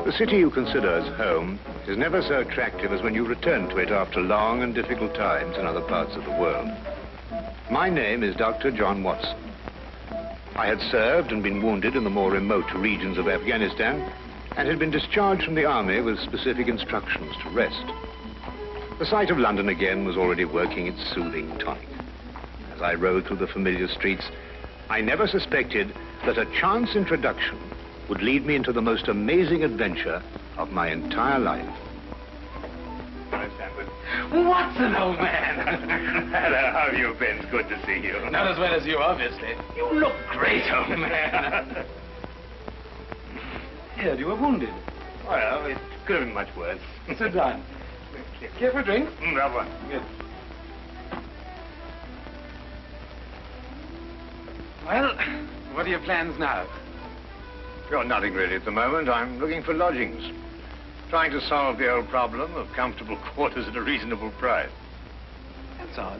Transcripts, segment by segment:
The city you consider as home is never so attractive as when you return to it after long and difficult times in other parts of the world. My name is Dr. John Watson. I had served and been wounded in the more remote regions of Afghanistan and had been discharged from the army with specific instructions to rest. The sight of London again was already working its soothing tonic. As I rode through the familiar streets, I never suspected that a chance introduction would lead me into the most amazing adventure of my entire life. Watson, old man! Hello, how have you been? It's good to see you. Not as well as you, obviously. You look great, old man. Heard you were wounded. Well, it could have been much worse. Sit down. Care for a drink? Have one. Good. Well, what are your plans now? Well, nothing really at the moment. I'm looking for lodgings. Trying to solve the old problem of comfortable quarters at a reasonable price. That's odd.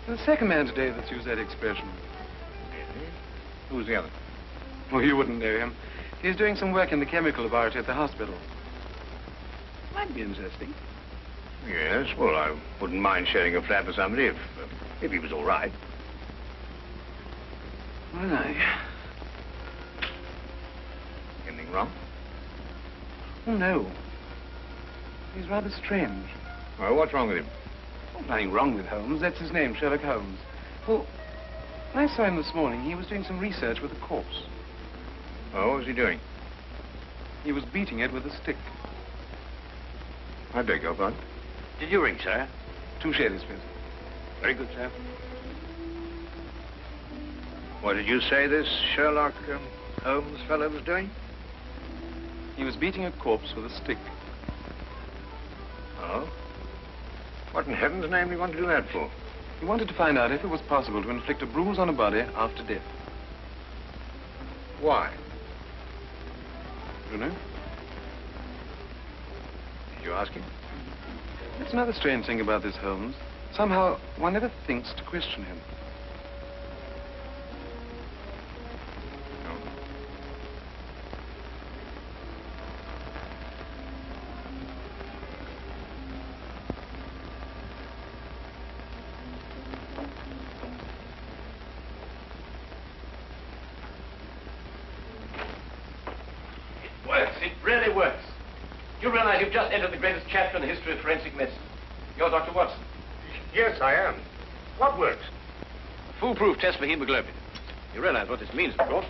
The second man today that's used that expression. Really? Who's the other? Well, you wouldn't know him. He's doing some work in the chemical laboratory at the hospital. Might be interesting. Yes, well, I wouldn't mind sharing a flat with somebody if he was all right. Well, Anything wrong? Oh, no. He's rather strange. Well, what's wrong with him? Oh, nothing wrong with Holmes. That's his name, Sherlock Holmes. Well, I saw him this morning. He was doing some research with a corpse. Oh, what was he doing? He was beating it with a stick. I beg your pardon? Did you ring, sir? 2 sherries, please. Very good, sir. What did you say this Sherlock Holmes fellow was doing? He was beating a corpse with a stick. Oh? What in heaven's name do you want to do that for? He wanted to find out if it was possible to inflict a bruise on a body after death. Why? You know? Did you ask him? That's another strange thing about this Holmes. Somehow, one never thinks to question him. You've just entered the greatest chapter in the history of forensic medicine. You're Dr. Watson. Yes, I am. What works? Foolproof test for hemoglobin. You realize what this means, of course.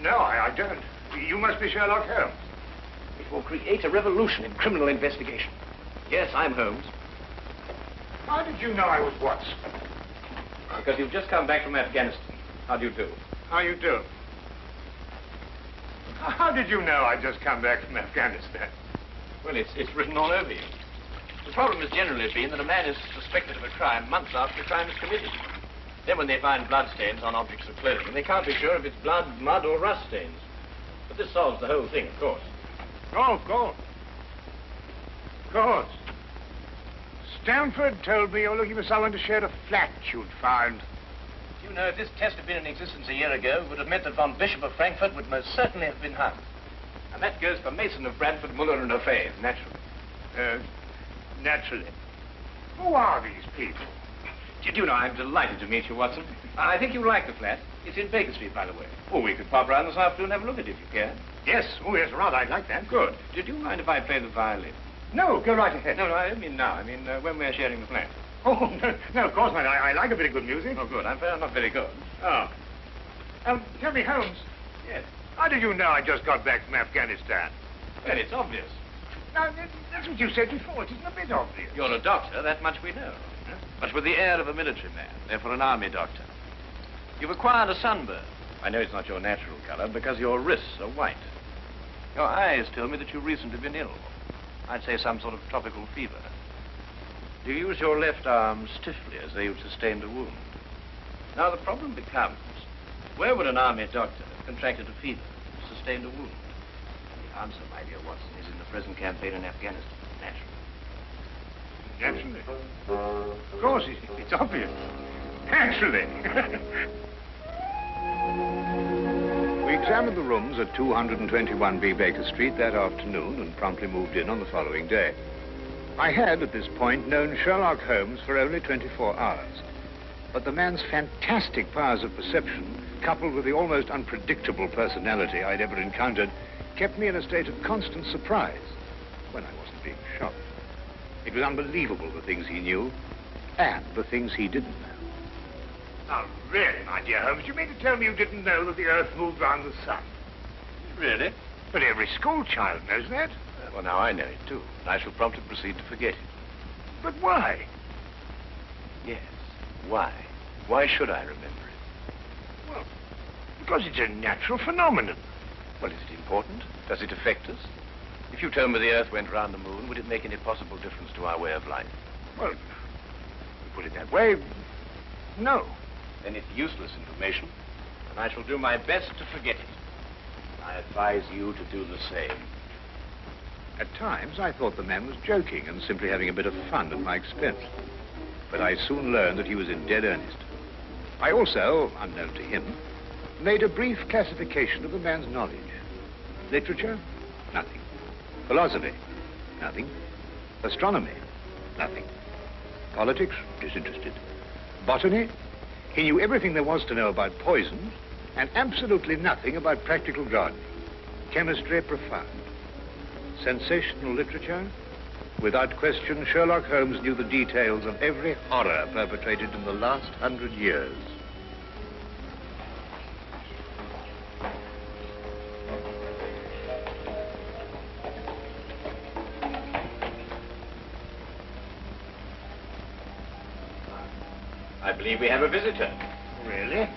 No, I don't. You must be Sherlock Holmes. It will create a revolution in criminal investigation. Yes, I'm Holmes. How did you know I was Watson? Because you've just come back from Afghanistan. How do you do? How you do? How did you know I'd just come back from Afghanistan? Well, it's written all over you. The problem has generally been that a man is suspected of a crime months after the crime is committed. Then when they find bloodstains on objects of clothing, they can't be sure if it's blood, mud, or rust stains. But this solves the whole thing, of course. Oh, of course. Of course. Stamford told me you're looking for someone to share a flat you'd found. You know, if this test had been in existence a year ago, it would have meant that von Bishop of Frankfurt would most certainly have been hung. And that goes for Mason of Bradford, Muller, and O'Fay, naturally. Naturally. Who are these people? Did you know, I'm delighted to meet you, Watson. I think you'll like the flat. It's in Baker Street, by the way. Oh, we could pop around this afternoon and have a look at it if you care. Yes. Oh, yes, rather. I'd like that. Good. Did you mind if I play the violin? No, go right ahead. No, I don't mean now. I mean when we're sharing the flat. Oh, no, of course not. I like a bit of good music. Oh, good. I'm not very good. Oh. Tell me, Holmes. Yes. How did you know I just got back from Afghanistan? Well, it's obvious. Now, that's what you said before. It isn't a bit obvious. You're a doctor, that much we know. But with the air of a military man, therefore an army doctor. You've acquired a sunburn. I know it's not your natural color because your wrists are white. Your eyes tell me that you've recently been ill. I'd say some sort of tropical fever. You use your left arm stiffly as though you'd sustained a wound. Now the problem becomes, where would an army doctor have contracted a fever, sustained a wound? The answer, my dear Watson, is in the present campaign in Afghanistan, naturally. Naturally. Of course, it's obvious. Naturally. Weeks examined the rooms at 221B Baker Street that afternoon and promptly moved in on the following day. I had, at this point, known Sherlock Holmes for only 24 hours. But the man's fantastic powers of perception, coupled with the almost unpredictable personality I'd ever encountered, kept me in a state of constant surprise when I wasn't being shocked. It was unbelievable, the things he knew and the things he didn't know. Now, really, my dear Holmes, you mean to tell me you didn't know that the Earth moved round the sun? Really? But every schoolchild knows that. Well, now I know it, too. And I shall promptly proceed to forget it. But why? Yes. Why? Why should I remember it? Well, because it's a natural phenomenon. Well, is it important? Does it affect us? If you told me the Earth went round the moon, would it make any possible difference to our way of life? Well, you put it that way, no. Then it's useless information, and I shall do my best to forget it. I advise you to do the same. At times, I thought the man was joking and simply having a bit of fun at my expense. But I soon learned that he was in dead earnest. I also, unknown to him, made a brief classification of the man's knowledge. Literature? Nothing. Philosophy? Nothing. Astronomy? Nothing. Politics? Disinterested. Botany? He knew everything there was to know about poisons and absolutely nothing about practical gardening. Chemistry? Profound. Sensational literature? Without question, Sherlock Holmes knew the details of every horror perpetrated in the last 100 years. I believe we have a visitor. Really?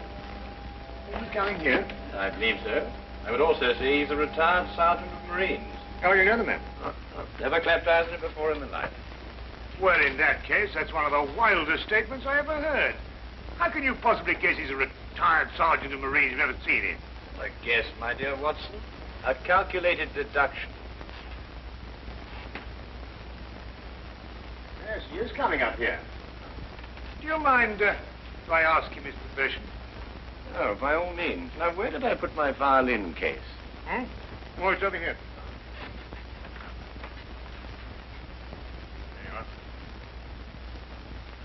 Who's coming here? I believe so. I would also say he's a retired sergeant of Marines. Oh, you know the man? I've never clapped eyes on him before in my life. Well, in that case, that's one of the wildest statements I ever heard. How can you possibly guess he's a retired sergeant of Marines? You've never seen him. A guess, my dear Watson. A calculated deduction. Yes, he is coming up here. Do you mind if I ask him his profession? Oh, by all means. Now, where did I put my violin case? Hmm? Oh, it's over here. There you are.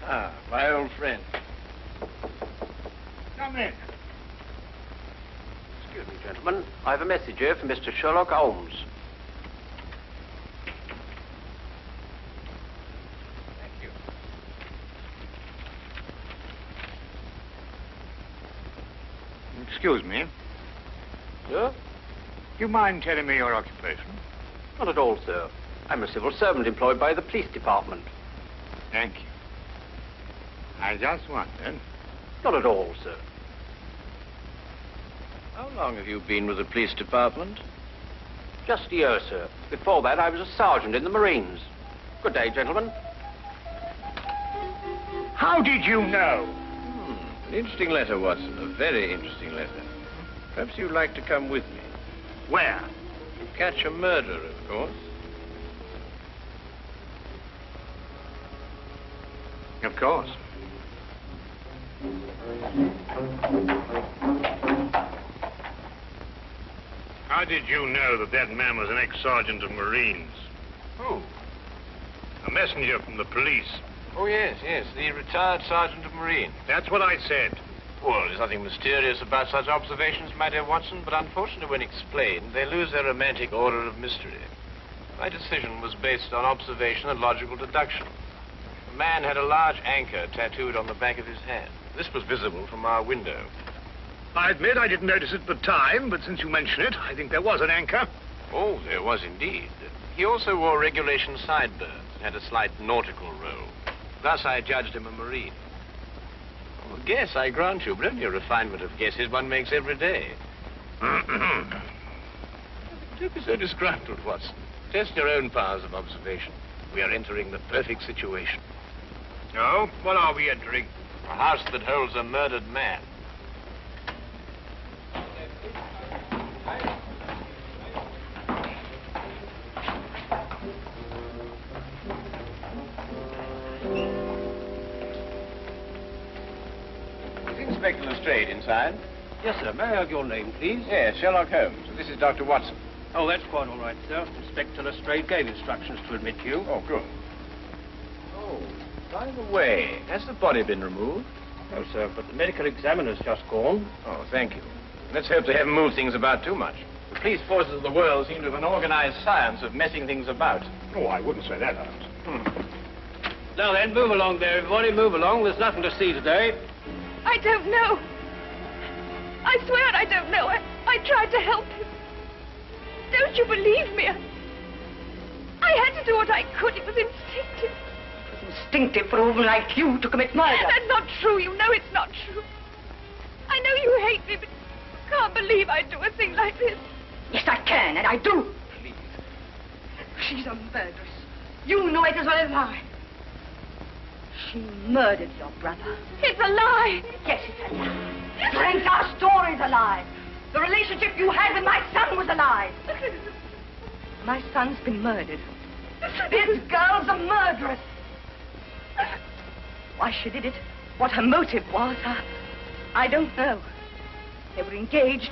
Ah, my old friend. Come in. Excuse me, gentlemen. I have a message here from Mr. Sherlock Holmes. Thank you. Excuse me. Sir? Do you mind telling me your occupation? Not at all, sir. I'm a civil servant employed by the police department. Thank you. I just wondered. Not at all, sir. How long have you been with the police department? Just a year, sir. Before that, I was a sergeant in the Marines. Good day, gentlemen. How did you know? An interesting letter, Watson. A very interesting letter. Perhaps you'd like to come with me. Where? To catch a murderer, of course. Of course. How did you know that that man was an ex-sergeant of Marines? Who? A messenger from the police. Oh, yes, the retired sergeant of Marines. That's what I said. Well, there's nothing mysterious about such observations, my dear Watson, but unfortunately, when explained, they lose their romantic order of mystery. My decision was based on observation and logical deduction. The man had a large anchor tattooed on the back of his hand. This was visible from our window. I admit I didn't notice it at the time, but since you mention it, I think there was an anchor. Oh, there was indeed. He also wore regulation sideburns and had a slight nautical roll. Thus, I judged him a Marine. Oh, guess, I grant you, but only a refinement of guesses one makes every day. Don't be so disgruntled, Watson. Test your own powers of observation. We are entering the perfect situation. Oh, what are we entering? A house that holds a murdered man. Is Inspector Lestrade inside? Yes, sir. May I have your name, please? Yes, Sherlock Holmes. This is Dr. Watson. Oh, that's quite all right, sir. Inspector Lestrade gave instructions to admit you. Oh, good. Oh, by the way, has the body been removed? No, sir, but the medical examiner's just gone. Oh, thank you. Let's hope they haven't moved things about too much. The police forces of the world seem to have an organized science of messing things about. Oh, I wouldn't say that, Holmes. Now then, move along there, everybody. Move along. There's nothing to see today. I don't know. I swear I don't know. I tried to help him. Don't you believe me? I had to do what I could. It was instinctive. It was instinctive for a woman like you to commit murder. That's not true. You know it's not true. I know you hate me, but you can't believe I'd do a thing like this. Yes, I can, and I do. Please. She's a murderess. You know it as well as I. She murdered your brother. It's a lie. Yes, it's a lie. The entire story's a lie. The relationship you had with my son was a lie. My son's been murdered. This girl's a murderess. Why she did it, what her motive was, I don't know. They were engaged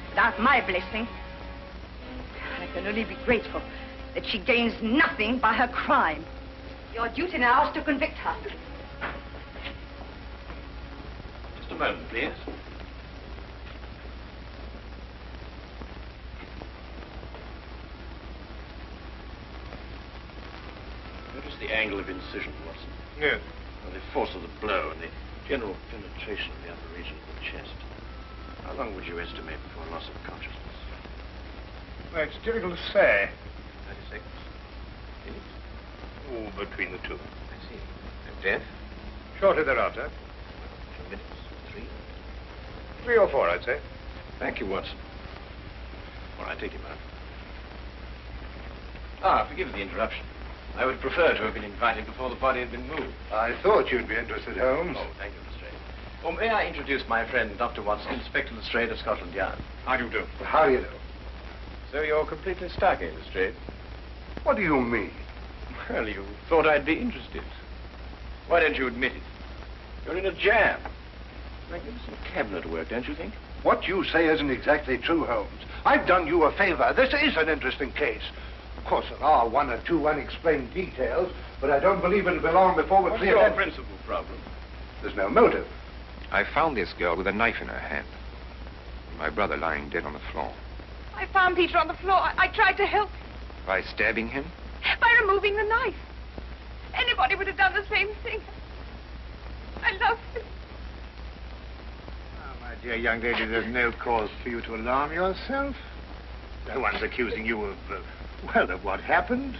without my blessing. I can only be grateful that she gains nothing by her crime. Your duty now is to convict her. Just a moment, please. Notice the angle of incision, Watson. Yes. And the force of the blow and the general penetration of the upper region of the chest. How long would you estimate before loss of consciousness? Well, it's difficult to say. 30 seconds. Minutes? Oh, between the two. I see. And death? Shortly thereafter. 2 minutes? 3? 3 or 4, I'd say. Thank you, Watson. All right, take him out. Forgive the interruption. I would prefer to have been invited before the body had been moved. I thought you'd be interested, Holmes. Oh, thank you, Lestrade. Oh, may I introduce my friend, Dr. Watson, Inspector Lestrade of Scotland Yard. How do you do? How do you do? So you're completely stuck, eh, Lestrade? What do you mean? Well, you thought I'd be interested. Why don't you admit it? You're in a jam. Magnificent cabinet work, don't you think? What you say isn't exactly true, Holmes. I've done you a favor. This is an interesting case. Of course, there are 1 or 2 unexplained details, but I don't believe it'll be long before we're What's clear. your principal problem? There's no motive. I found this girl with a knife in her hand. My brother lying dead on the floor. I found Peter on the floor. I tried to help him By stabbing him? by removing the knife. Anybody would have done the same thing. I love him. Oh, my dear young lady, there's no cause for you to alarm yourself. No one's accusing you of, of what happened.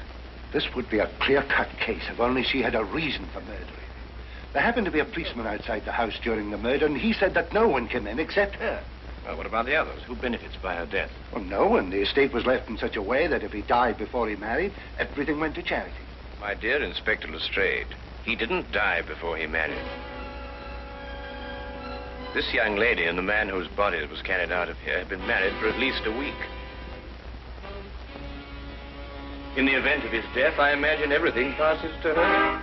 This would be a clear-cut case if only she had a reason for murdering him. There happened to be a policeman outside the house during the murder, and he said that no one came in except her. Well, what about the others? Who benefits by her death? Well, no one. The estate was left in such a way that if he died before he married, everything went to charity. My dear Inspector Lestrade, he didn't die before he married. This young lady and the man whose body was carried out of here had been married for at least a week. In the event of his death, I imagine everything passes to her.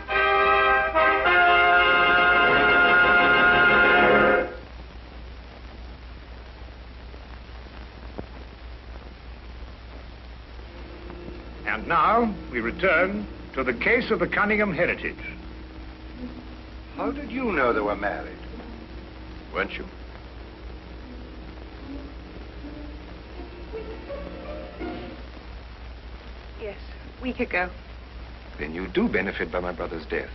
And now we return to the case of the Cunningham heritage. How did you know they were married? Weren't you? Yes, a week ago. Then you do benefit by my brother's death.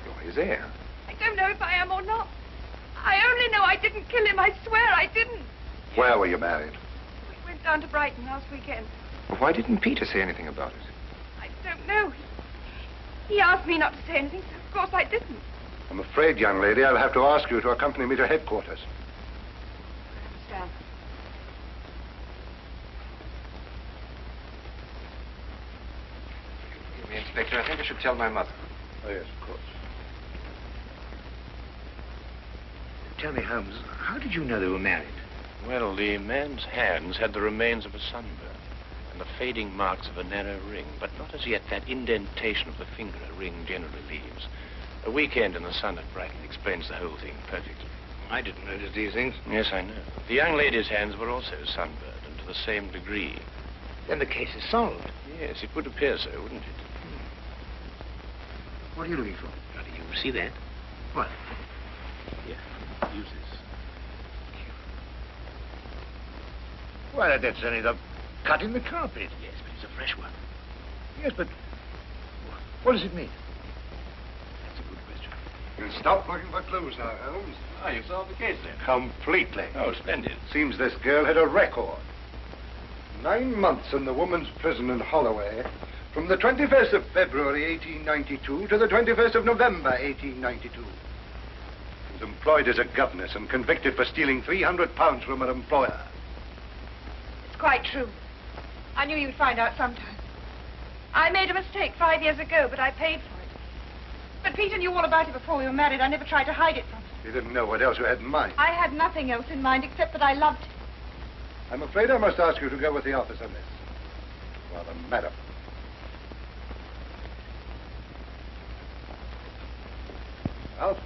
You're his heir. I don't know if I am or not. I only know I didn't kill him. I swear I didn't. Where were you married? We went down to Brighton last weekend. Well, why didn't Peter say anything about it? I don't know. He asked me not to say anything, so of course I didn't. I'm afraid, young lady, I'll have to ask you to accompany me to headquarters. I understand. Excuse me, Inspector. I think I should tell my mother. Oh, yes, of course. Tell me, Holmes, how did you know they were married? Well, the man's hands had the remains of a sunburn and the fading marks of a narrow ring, but not as yet that indentation of the finger a ring generally leaves. A weekend in the sun at Brighton explains the whole thing perfectly. I didn't notice these things. Yes, I know. The young lady's hands were also sunburned, and to the same degree. Then the case is solved. Yes, it would appear so, wouldn't it? What are you looking for? How do you see that? What? Here, use this. Why, that's only the cut in the carpet. Yes, but it's a fresh one. Yes, but what does it mean? That's a good question. You'll stop looking for clues now, Holmes. Oh, you solved the case then? Completely. Oh, splendid. Seems this girl had a record. 9 months in the woman's prison in Holloway, from the 21st of February, 1892, to the 21st of November, 1892. She was employed as a governess and convicted for stealing £300 from her employer. It's quite true. I knew you'd find out sometime. I made a mistake 5 years ago, but I paid for it. But Peter knew all about it before we were married. I never tried to hide it from him. You didn't know what else you had in mind. I had nothing else in mind except that I loved him. I'm afraid I must ask you to go with the officer, miss. Rather, madam. Well,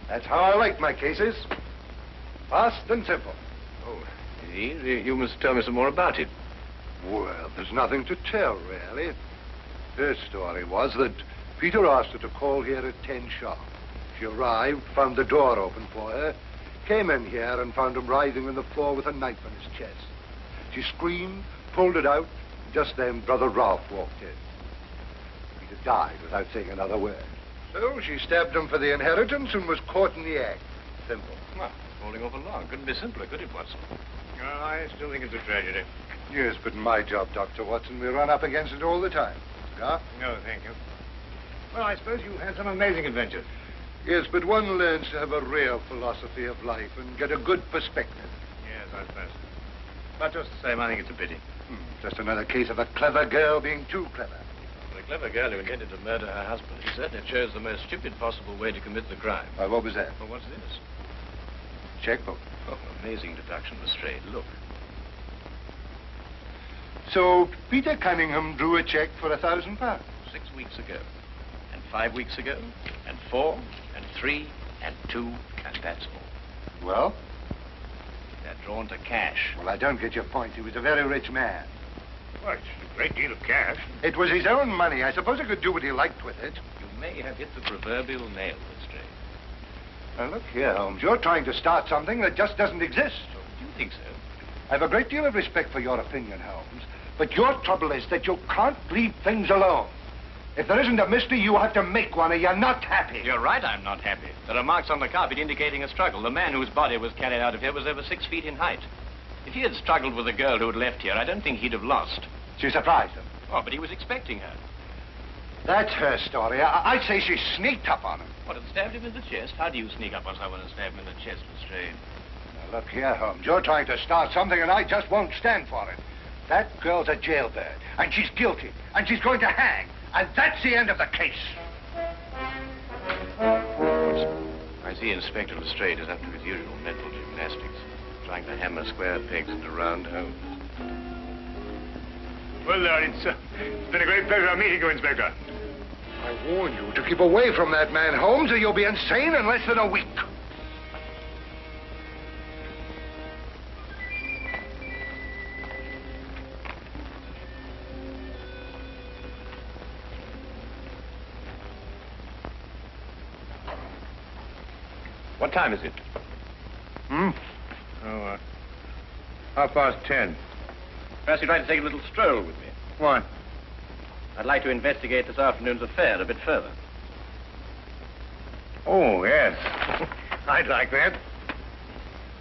that's how I like my cases. Fast and simple. Oh, you must tell me some more about it. Well, there's nothing to tell, really. Her story was that Peter asked her to call here at 10 sharp. She arrived, found the door open for her, came in here and found him writhing on the floor with a knife in his chest. She screamed, pulled it out, and just then Brother Ralph walked in. Peter died without saying another word. So she stabbed him for the inheritance and was caught in the act. Simple. Well, holding off along. Couldn't be simpler, could it, Watson? Well, I still think it's a tragedy. Yes, but my job, Dr. Watson, we run up against it all the time. Cigar? No, thank you. Well, I suppose you've had some amazing adventures. Yes, but one learns to have a real philosophy of life and get a good perspective. Yes, I suppose. But just the same, I think it's a pity. Just another case of a clever girl being too clever. The clever girl who intended to murder her husband, he certainly chose the most stupid possible way to commit the crime. Well, what was that? Well, what's this? Checkbook. Oh, amazing deduction, Lestrade. Look. So Peter Cunningham drew a check for £1,000. 6 weeks ago, and 5 weeks ago, and 4, and 3, and 2, and that's all. Well? They're drawn to cash. Well, I don't get your point. He was a very rich man. Well, it's a great deal of cash. It was his own money. I suppose he could do what he liked with it. You may have hit the proverbial nail, Lestrade. Now, look here, Holmes. You're trying to start something that just doesn't exist. Do you think so? I have a great deal of respect for your opinion, Holmes. But your trouble is that you can't leave things alone. If there isn't a mystery, you have to make one, or you're not happy. You're right, I'm not happy. There are marks on the carpet indicating a struggle. The man whose body was carried out of here was over 6 feet in height. If he had struggled with the girl who had left here, I don't think he'd have lost. She surprised him. Oh, but he was expecting her. That's her story. I'd say she sneaked up on him. What, and stabbed him in the chest? How do you sneak up on someone and stab him in the chest, Lestrade? Now, look here, Holmes. You're trying to start something, and I just won't stand for it. That girl's a jailbird, and she's guilty, and she's going to hang. And that's the end of the case. I see Inspector Lestrade is up to his usual mental gymnastics, trying to hammer square pegs into round holes. Well, Lord, it's been a great pleasure meeting you, Inspector. I warn you to keep away from that man, Holmes, or you'll be insane in less than a week. What time is it? Oh, 10:30. Perhaps you'd like to take a little stroll with me. Why? I'd like to investigate this afternoon's affair a bit further. Oh, yes. I'd like that.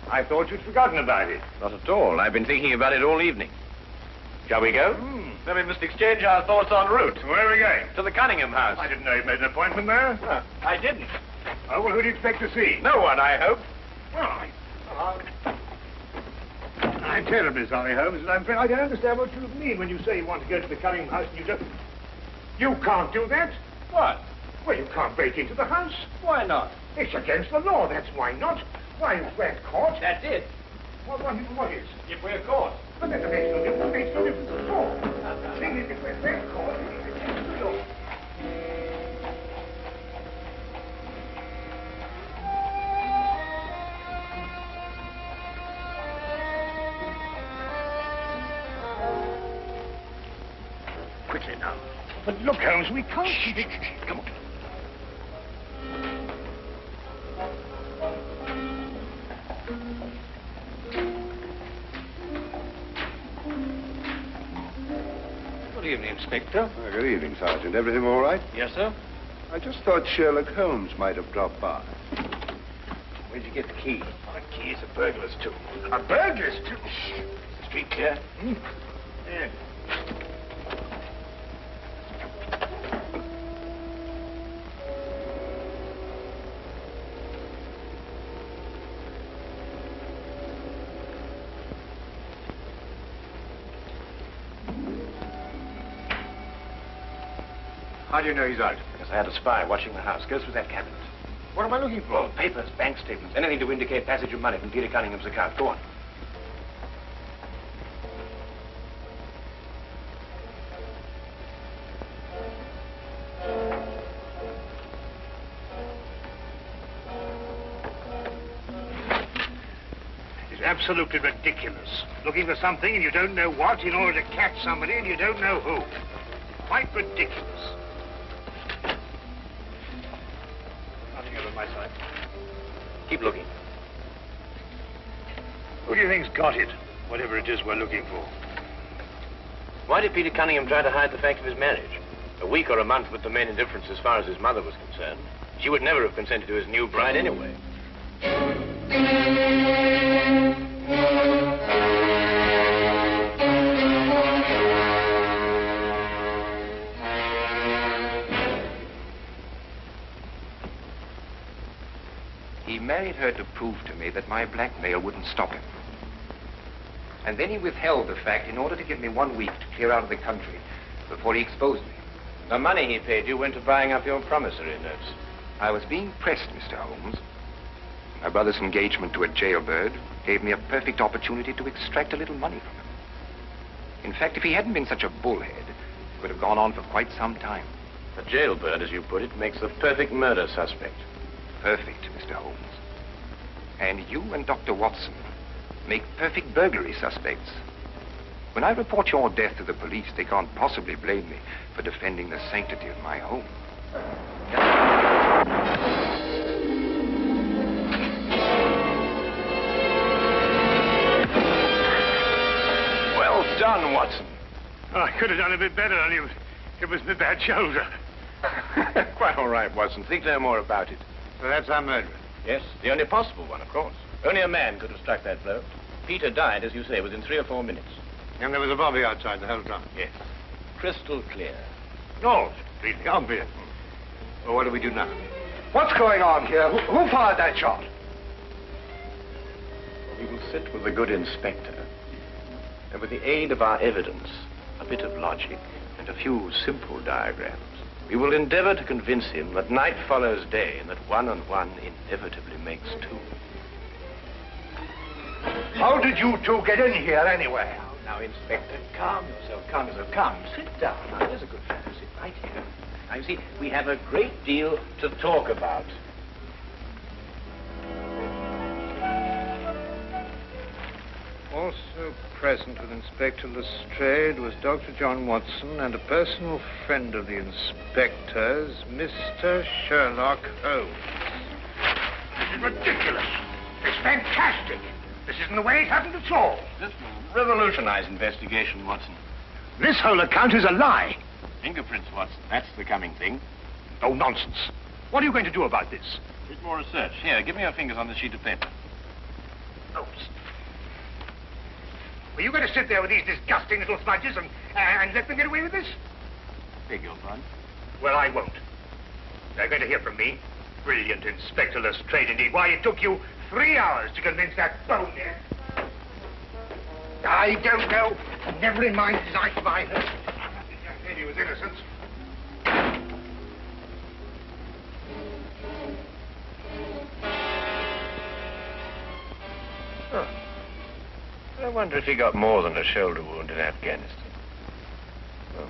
I thought you'd forgotten about it. Not at all. I've been thinking about it all evening. Shall we go? Then we must exchange our thoughts en route. Where are we going? To the Cunningham house. I didn't know you'd made an appointment there. I didn't. Oh, well, who do you expect to see? No one, I hope. Well, I'm terribly sorry, Holmes, and I'm afraid I don't understand what you mean when you say you want to go to the Cunningham house and you just... You can't do that. What? Well, you can't break into the house. Why not? It's against the law, that's why not. Why, if we're caught... That's it. What is? If we're caught. But that makes no difference. It makes no difference at all. The thing is, if we're caught, it's against the law. now. But look, Holmes, we can't keep it. Come on. Good evening, Inspector. Good evening, Sergeant. Everything all right? Yes, sir. I just thought Sherlock Holmes might have dropped by. Where'd you get the key? Oh, the key is a burglar's tool. A burglar's tool? Is the street clear? Yeah. How do you know he's out? Because I had a spy watching the house. Go through that cabinet. What am I looking for? Well, papers, bank statements, anything to indicate passage of money from Peter Cunningham's account. Go on. It's absolutely ridiculous. Looking for something and you don't know what in order to catch somebody and you don't know who. Quite ridiculous. Nothing over my side. Keep looking. Who do you think's got it? Whatever it is we're looking for. Why did Peter Cunningham try to hide the fact of his marriage? A week or a month would the main indifference as far as his mother was concerned. She would never have consented to his new bride anyway. He married her to prove to me that my blackmail wouldn't stop him. And then he withheld the fact in order to give me 1 week to clear out of the country before he exposed me. The money he paid you went to buying up your promissory notes. I was being pressed, Mr. Holmes. My brother's engagement to a jailbird gave me a perfect opportunity to extract a little money from him. In fact, if he hadn't been such a bullhead, it would have gone on for quite some time. A jailbird, as you put it, makes the perfect murder suspect. Perfect, Mr. Holmes. And you and Dr. Watson make perfect burglary suspects. When I report your death to the police, they can't possibly blame me for defending the sanctity of my home. Well done, Watson. Oh, I could have done a bit better, only it was my bad shoulder. Quite all right, Watson. Think no more about it. So that's our murderer. Yes, the only possible one, of course. Only a man could have struck that blow. Peter died, as you say, within 3 or 4 minutes. And there was a bobby outside the whole time. Yes. Crystal clear. No, it's completely obvious. Well, what do we do now? What's going on here? Who fired that shot? We will sit with the good inspector, and with the aid of our evidence, a bit of logic, and a few simple diagrams, we will endeavor to convince him that night follows day and that 1 and 1 inevitably makes 2. How did you two get in here anyway? Now, Inspector, calm yourself, calm yourself. Come, sit down. Now, there's a good fellow. Sit right here. Now, you see, we have a great deal to talk about. Also present with Inspector Lestrade was Dr. John Watson and a personal friend of the inspector's, Mr. Sherlock Holmes. This is ridiculous. It's fantastic. This isn't the way it happened at all. This will revolutionize investigation, Watson. This whole account is a lie. Fingerprints, Watson. That's the coming thing. Oh, nonsense. What are you going to do about this? A bit more research. Here, give me your fingers on this sheet of paper. Oh, were you going to sit there with these disgusting little smudges and let them get away with this? Beg your pardon? Well, I won't. They're going to hear from me. Brilliant Inspector Lestrade, indeed. Why, it took you 3 hours to convince that bonehead. I don't know. Never in mind his eyes by her. He just said he was innocent. Oh. I wonder if he got more than a shoulder wound in Afghanistan. Oh.